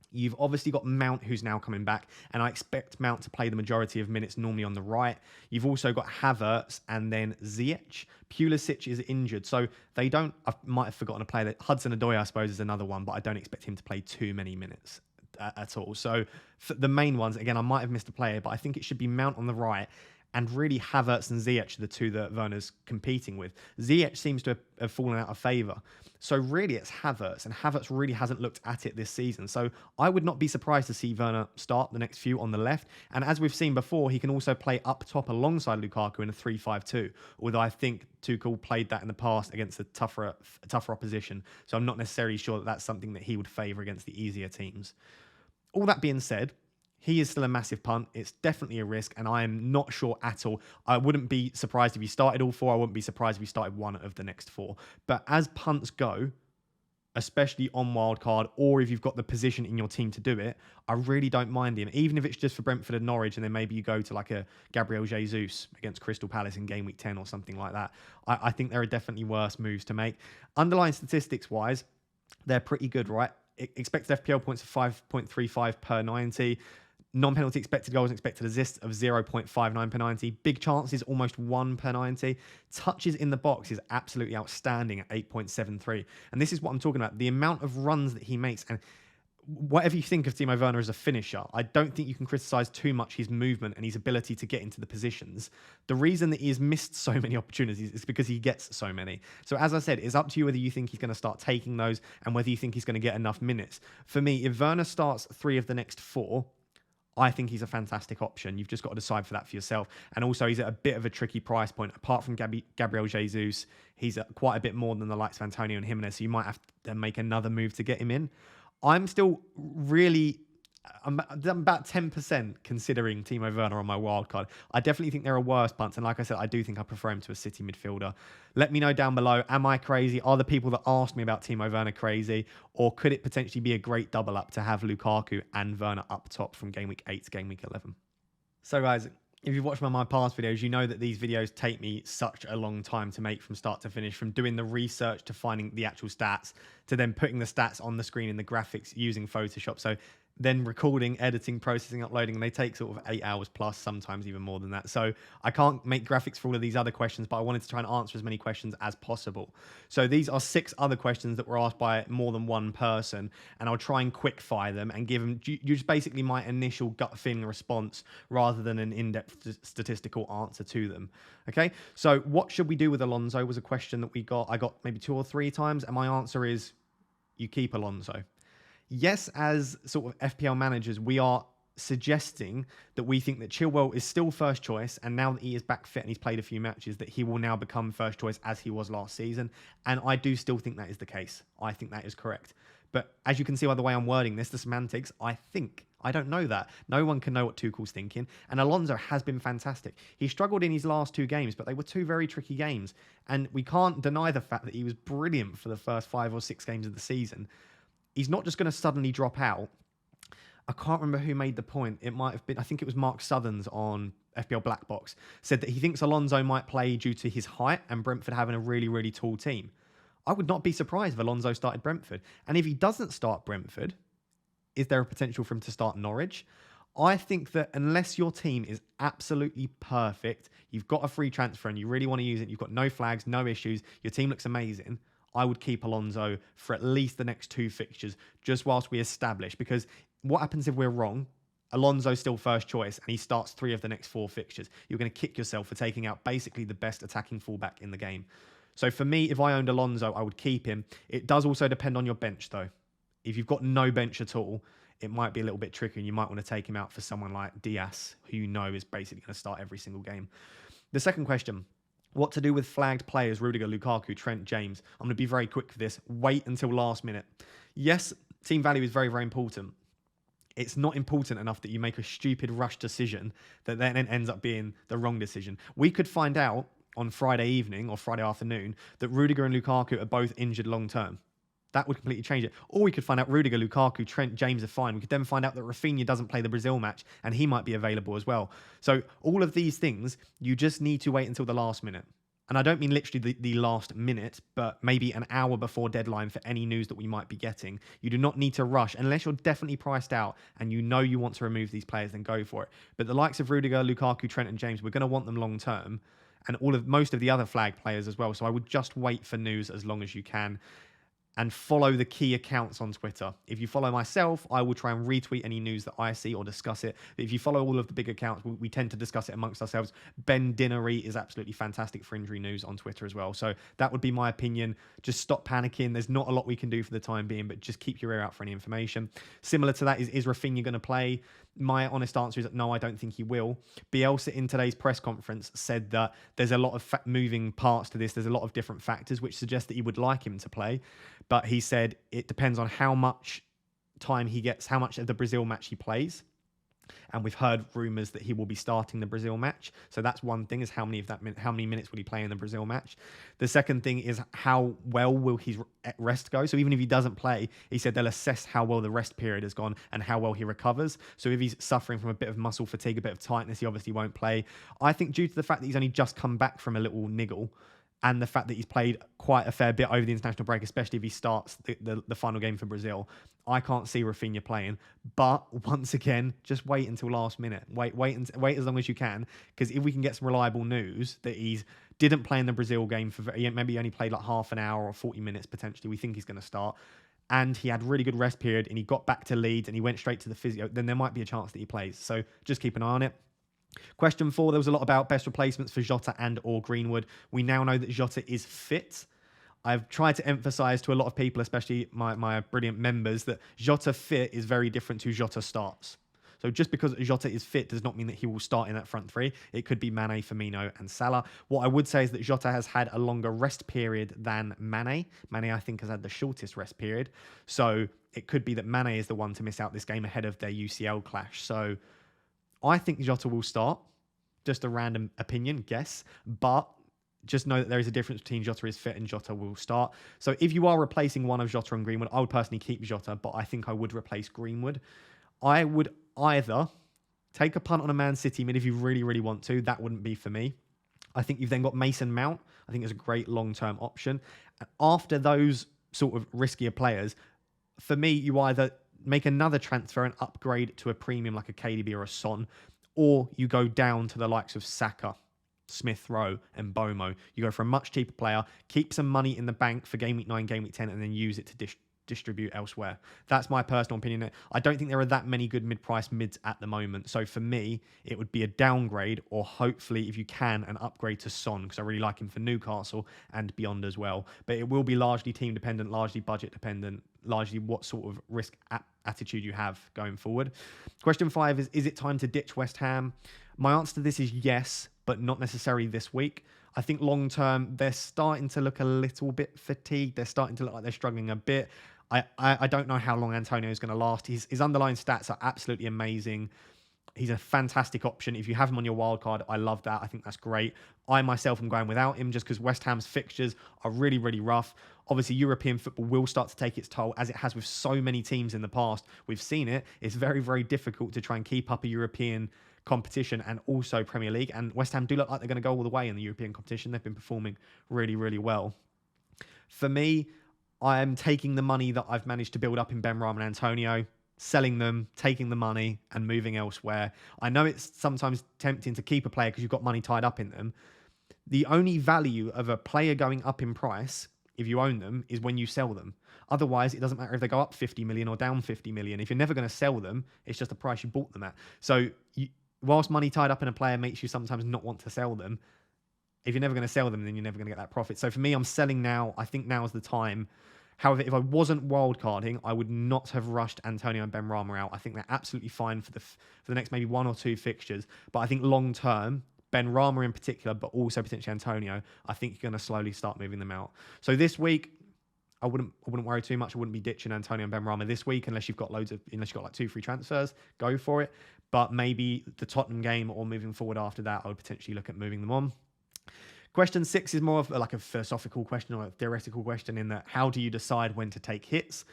You've obviously got Mount, who's now coming back, and I expect Mount to play the majority of minutes normally on the right. You've also got Havertz and then Ziyech. Pulisic is injured, so they don't... I might have forgotten to play that. Hudson-Odoi, I suppose, is another one, but I don't expect him to play too many minutes at all. So for the main ones, again, I might have missed a player, but I think it should be Mount on the right, and really Havertz and Ziyech are the two that Werner's competing with. Ziyech seems to have fallen out of favour. So really it's Havertz, and Havertz really hasn't looked at it this season. So I would not be surprised to see Werner start the next few on the left. And as we've seen before, he can also play up top alongside Lukaku in a 3-5-2. Although I think Tuchel played that in the past against a tougher opposition. So I'm not necessarily sure that that's something that he would favour against the easier teams. All that being said, he is still a massive punt. It's definitely a risk, and I am not sure at all. I wouldn't be surprised if he started all 4. I wouldn't be surprised if he started one of the next 4. But as punts go, especially on wildcard, or if you've got the position in your team to do it, I really don't mind him. Even if it's just for Brentford and Norwich, and then maybe you go to like a Gabriel Jesus against Crystal Palace in game week 10 or something like that. I think there are definitely worse moves to make. Underlying statistics-wise, they're pretty good, right? Expected FPL points of 5.35 per 90. Non-penalty expected goals and expected assists of 0.59 per 90. Big chances, almost 1 per 90. Touches in the box is absolutely outstanding at 8.73. And this is what I'm talking about. The amount of runs that he makes. And whatever you think of Timo Werner as a finisher, I don't think you can criticise too much his movement and his ability to get into the positions. The reason that he has missed so many opportunities is because he gets so many. So as I said, it's up to you whether you think he's going to start taking those and whether you think he's going to get enough minutes. For me, if Werner starts 3 of the next 4, I think he's a fantastic option. You've just got to decide for that for yourself. And also, he's at a bit of a tricky price point. Apart from Gabriel Jesus, he's at quite a bit more than the likes of Antonio and Jimenez, so you might have to make another move to get him in. I'm still really... I'm about 10% considering Timo Werner on my wildcard. I definitely think there are worse punts. And like I said, I do think I prefer him to a City midfielder. Let me know down below. Am I crazy? Are the people that asked me about Timo Werner crazy? Or could it potentially be a great double up to have Lukaku and Werner up top from game week 8 to game week 11? So guys, if you've watched my past videos, you know that these videos take me such a long time to make from start to finish, from doing the research to finding the actual stats, to then putting the stats on the screen in the graphics using Photoshop. So then recording, editing, processing, uploading, and they take sort of 8 hours plus, sometimes even more than that. So I can't make graphics for all of these other questions, but I wanted to try and answer as many questions as possible. So these are 6 other questions that were asked by more than one person, and I'll try and quick fire them and give them just basically my initial gut feeling response rather than an in-depth statistical answer to them. Okay, so what should we do with Alonso was a question that I got maybe 2 or 3 times, and my answer is you keep Alonso. Yes, as sort of FPL managers, we are suggesting that we think that Chilwell is still first choice, and now that he is back fit and he's played a few matches, that he will now become first choice as he was last season. And I do still think that is the case. I think that is correct. But as you can see by the way I'm wording this, the semantics, I don't know that. No one can know what Tuchel's thinking. And Alonso has been fantastic. He struggled in his last 2 games, but they were 2 very tricky games. And we can't deny the fact that he was brilliant for the first 5 or 6 games of the season. He's not just going to suddenly drop out. I can't remember who made the point. It might have been, I think it was Mark Southerns on FPL Black Box, said that he thinks Alonso might play due to his height and Brentford having a really, really tall team. I would not be surprised if Alonso started Brentford. And if he doesn't start Brentford, is there a potential for him to start Norwich? I think that unless your team is absolutely perfect, you've got a free transfer and you really want to use it, you've got no flags, no issues, your team looks amazing, I would keep Alonso for at least the next 2 fixtures, just whilst we establish. Because what happens if we're wrong? Alonso's still first choice, and he starts 3 of the next 4 fixtures. You're going to kick yourself for taking out basically the best attacking fullback in the game. So for me, if I owned Alonso, I would keep him. It does also depend on your bench, though. If you've got no bench at all, it might be a little bit tricky, and you might want to take him out for someone like Diaz, who you know is basically going to start every single game. The second question: what to do with flagged players, Rudiger, Lukaku, Trent, James? I'm going to be very quick for this. Wait until last minute. Yes, team value is very, very important. It's not important enough that you make a stupid rush decision that then ends up being the wrong decision. We could find out on Friday evening or Friday afternoon that Rudiger and Lukaku are both injured long term. That would completely change it. Or we could find out Rudiger, Lukaku, Trent, James are fine. We could then find out that Rafinha doesn't play the Brazil match and he might be available as well. So all of these things, you just need to wait until the last minute. and I don't mean literally the last minute, but maybe an hour before deadline for any news that we might be getting. You do not need to rush unless you're definitely priced out and you know you want to remove these players, then go for it. But the likes of Rudiger, Lukaku, Trent and James, we're going to want them long term, and most of the other flag players as well. So I would just wait for news as long as you can. And follow the key accounts on Twitter. If you follow myself, I will try and retweet any news that I see or discuss it. But if you follow all of the big accounts, we tend to discuss it amongst ourselves. Ben Dinnery is absolutely fantastic for injury news on Twitter as well. So that would be my opinion. Just stop panicking. There's not a lot we can do for the time being, but just keep your ear out for any information. Similar to that, is Rafinha going to play? My honest answer is that no, I don't think he will. Bielsa in today's press conference said that there's a lot of moving parts to this. There's a lot of different factors which suggest that he would like him to play. But he said it depends on how much time he gets, how much of the Brazil match he plays. And we've heard rumours that he will be starting the Brazil match. So that's one thing, is how many minutes will he play in the Brazil match. The second thing is how well will his rest go. So even if he doesn't play, he said they'll assess how well the rest period has gone and how well he recovers. So if he's suffering from a bit of muscle fatigue, a bit of tightness, he obviously won't play. I think due to the fact that he's only just come back from a little niggle, and the fact that he's played quite a fair bit over the international break, especially if he starts the final game for Brazil, I can't see Rafinha playing. But once again, just wait until last minute. Wait as long as you can, because if we can get some reliable news that he didn't play in the Brazil game for maybe he only played like half an hour or 40 minutes potentially, we think he's going to start, and he had really good rest period and he got back to Leeds and he went straight to the physio, then there might be a chance that he plays. So just keep an eye on it. Question 4, there was a lot about best replacements for Jota and or Greenwood. We now know that Jota is fit. I've tried to emphasise to a lot of people, especially my brilliant members, that Jota fit is very different to Jota starts. So just because Jota is fit does not mean that he will start in that front three. It could be Mane, Firmino and Salah. What I would say is that Jota has had a longer rest period than Mane. Mane, I think, has had the shortest rest period. So it could be that Mane is the one to miss out this game ahead of their UCL clash. So I think Jota will start. Just a random opinion, guess. But just know that there is a difference between Jota is fit and Jota will start. So if you are replacing one of Jota and Greenwood, I would personally keep Jota, but I think I would replace Greenwood. I would either take a punt on a Man City mid if you really, really want to. That wouldn't be for me. I think you've then got Mason Mount. I think it's a great long-term option. After those sort of riskier players, for me, you either make another transfer and upgrade to a premium like a KDB or a Son, or you go down to the likes of Saka, Smith Rowe and Bomo. You go for a much cheaper player, keep some money in the bank for Game Week 9, Game Week 10, and then use it to distribute elsewhere. That's my personal opinion. I don't think there are that many good mid-price mids at the moment. So for me, it would be a downgrade, or hopefully, if you can, an upgrade to Son, because I really like him for Newcastle and beyond as well. But it will be largely team dependent, largely budget dependent, largely what sort of risk attitude you have going forward. Question 5 is it time to ditch West Ham? My answer to this is yes, but not necessarily this week. I think long term, they're starting to look a little bit fatigued. They're starting to look like they're struggling a bit. I don't know how long Antonio is going to last. His underlying stats are absolutely amazing. He's a fantastic option. If you have him on your wild card, I love that. I think that's great. I myself am going without him just because West Ham's fixtures are really, really rough. Obviously, European football will start to take its toll, as it has with so many teams in the past. We've seen it. It's very, very difficult to try and keep up a European competition and also Premier League. And West Ham do look like they're going to go all the way in the European competition. They've been performing really, really well. For me, I am taking the money that I've managed to build up in Benrahma and Antonio, selling them, taking the money and moving elsewhere. I know it's sometimes tempting to keep a player because you've got money tied up in them. The only value of a player going up in price, if you own them, is when you sell them. Otherwise, it doesn't matter if they go up 50 million or down 50 million. If you're never going to sell them, it's just the price you bought them at. So whilst money tied up in a player makes you sometimes not want to sell them, if you're never going to sell them, then you're never going to get that profit. So for me, I'm selling now. I think now is the time. However, if I wasn't wildcarding, I would not have rushed Antonio and Benrahma out. I think they're absolutely fine for the next maybe 1 or 2 fixtures. But I think long term, Benrahma in particular, but also potentially Antonio, I think you're going to slowly start moving them out. So this week, I wouldn't worry too much. I wouldn't be ditching Antonio and Benrahma this week unless you've got like 2 free transfers. Go for it. But maybe the Tottenham game or moving forward after that, I would potentially look at moving them on. Question 6 is more of like a philosophical question or a theoretical question in that how do you decide when to take hits?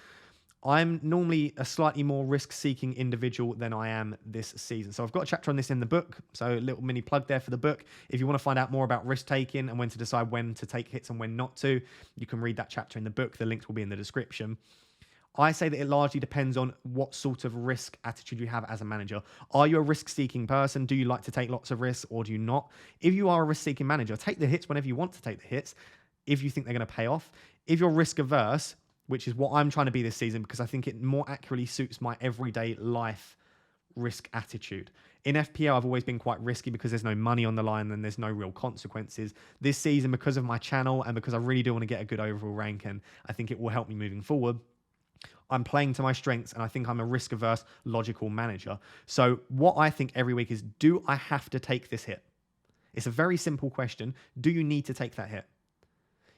I'm normally a slightly more risk-seeking individual than I am this season. So I've got a chapter on this in the book. So a little mini plug there for the book. If you want to find out more about risk-taking and when to decide when to take hits and when not to, you can read that chapter in the book. The links will be in the description. I say that it largely depends on what sort of risk attitude you have as a manager. Are you a risk-seeking person? Do you like to take lots of risks or do you not? If you are a risk-seeking manager, take the hits whenever you want to take the hits if you think they're going to pay off. If you're risk-averse, which is what I'm trying to be this season because I think it more accurately suits my everyday life risk attitude. In FPL, I've always been quite risky because there's no money on the line and there's no real consequences. This season, because of my channel and because I really do want to get a good overall rank and I think it will help me moving forward, I'm playing to my strengths and I think I'm a risk-averse, logical manager. So what I think every week is, do I have to take this hit? It's a very simple question. Do you need to take that hit?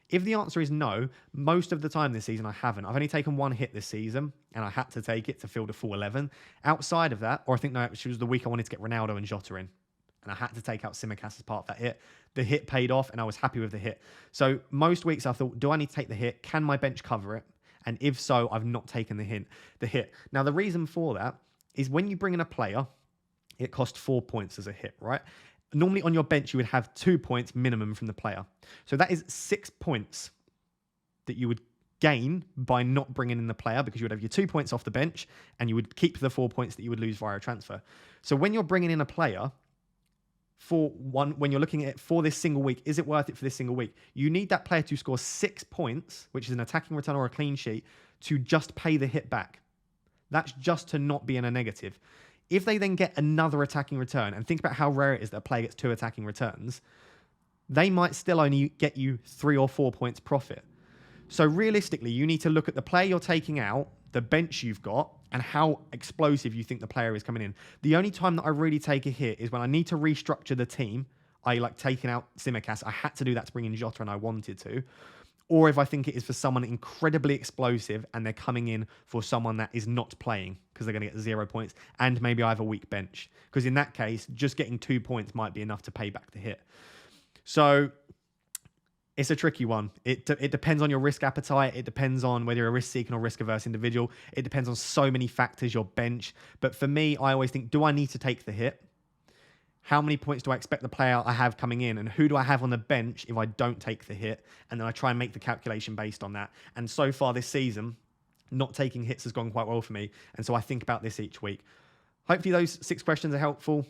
If the answer is no, most of the time this season I haven't. I've only taken one hit this season and I had to take it to field a full 11. Outside of that, or I think no, it was the week I wanted to get Ronaldo and Jota in and I had to take out Tsimikas as part of that hit. The hit paid off and I was happy with the hit. So most weeks I thought, do I need to take the hit? Can my bench cover it? And if so, I've not taken the hit. Now, the reason for that is when you bring in a player, it costs 4 points as a hit, right? Normally on your bench, you would have 2 points minimum from the player. So that is 6 points that you would gain by not bringing in the player because you would have your 2 points off the bench and you would keep the 4 points that you would lose via a transfer. So when you're bringing in a player, when you're looking at it for this single week, is it worth it for this single week? You need that player to score 6 points, which is an attacking return or a clean sheet, to just pay the hit back. That's just to not be in a negative. If they then get another attacking return, and think about how rare it is that a player gets 2 attacking returns, they might still only get you 3 or 4 points profit. So realistically, you need to look at the player you're taking out, the bench you've got, and how explosive you think the player is coming in. The only time that I really take a hit is when I need to restructure the team, i.e. like taking out Tsimikas. I had to do that to bring in Jota and I wanted to. Or if I think it is for someone incredibly explosive and they're coming in for someone that is not playing because they're going to get 0 points and maybe I have a weak bench. Because in that case, just getting 2 points might be enough to pay back the hit. So it's a tricky one. It depends on your risk appetite. It depends on whether you're a risk-seeking or risk-averse individual. It depends on so many factors, your bench. But for me, I always think, do I need to take the hit? How many points do I expect the player I have coming in? And who do I have on the bench if I don't take the hit? And then I try and make the calculation based on that. And so far this season, not taking hits has gone quite well for me. And so I think about this each week. Hopefully those 6 questions are helpful.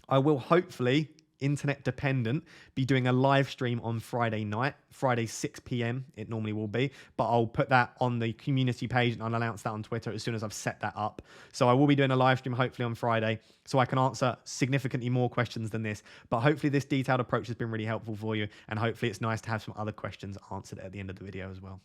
I will hopefully, internet dependent, be doing a live stream on Friday night, Friday 6 p.m. it normally will be, but I'll put that on the community page and I'll announce that on Twitter as soon as I've set that up. So I will be doing a live stream hopefully on Friday so I can answer significantly more questions than this, but hopefully this detailed approach has been really helpful for you and hopefully it's nice to have some other questions answered at the end of the video as well.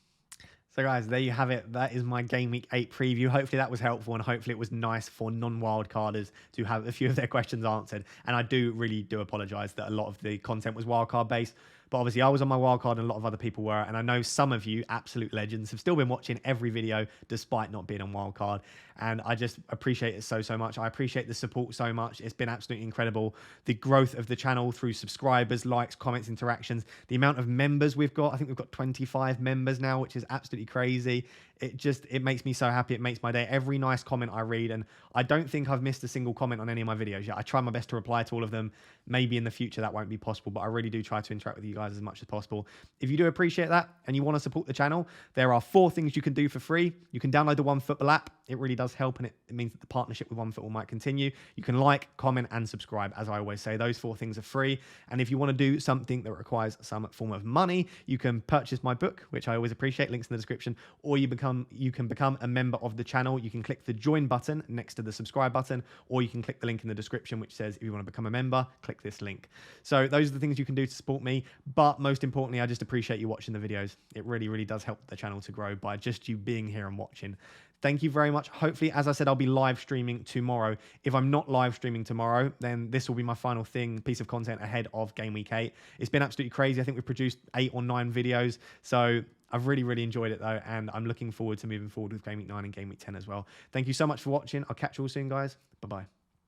So guys, there you have it. That is my Game Week 8 preview. Hopefully that was helpful and hopefully it was nice for non-wildcarders to have a few of their questions answered. And I really do apologise that a lot of the content was wildcard based. But obviously I was on my wildcard and a lot of other people were. And I know some of you, absolute legends, have still been watching every video despite not being on wildcard. And I just appreciate it so much. I appreciate the support so much. It's been absolutely incredible. The growth of the channel through subscribers, likes, comments, interactions, the amount of members we've got. I think we've got 25 members now, which is absolutely crazy. It makes me so happy. It makes my day. Every nice comment I read, and I don't think I've missed a single comment on any of my videos yet. I try my best to reply to all of them. Maybe in the future that won't be possible, but I really do try to interact with you guys as much as possible. If you do appreciate that and you want to support the channel, there are 4 things you can do for free. You can download the OneFootball app. It really does help, and it means that the partnership with OneFootball might continue. You can like, comment, and subscribe. As I always say, those 4 things are free. And if you want to do something that requires some form of money, you can purchase my book, which I always appreciate. Links in the description. Or you can become a member of the channel. You can click the join button next to the subscribe button, or you can click the link in the description, which says if you want to become a member, click this link. So those are the things you can do to support me. But most importantly, I just appreciate you watching the videos. It really does help the channel to grow by just you being here and watching. Thank you very much. Hopefully, as I said, I'll be live streaming tomorrow. If I'm not live streaming tomorrow, then this will be my final piece of content ahead of Game Week 8. It's been absolutely crazy. I think we've produced 8 or 9 videos. So I've really enjoyed it though. And I'm looking forward to moving forward with Game Week 9 and Game Week 10 as well. Thank you so much for watching. I'll catch you all soon, guys. Bye-bye.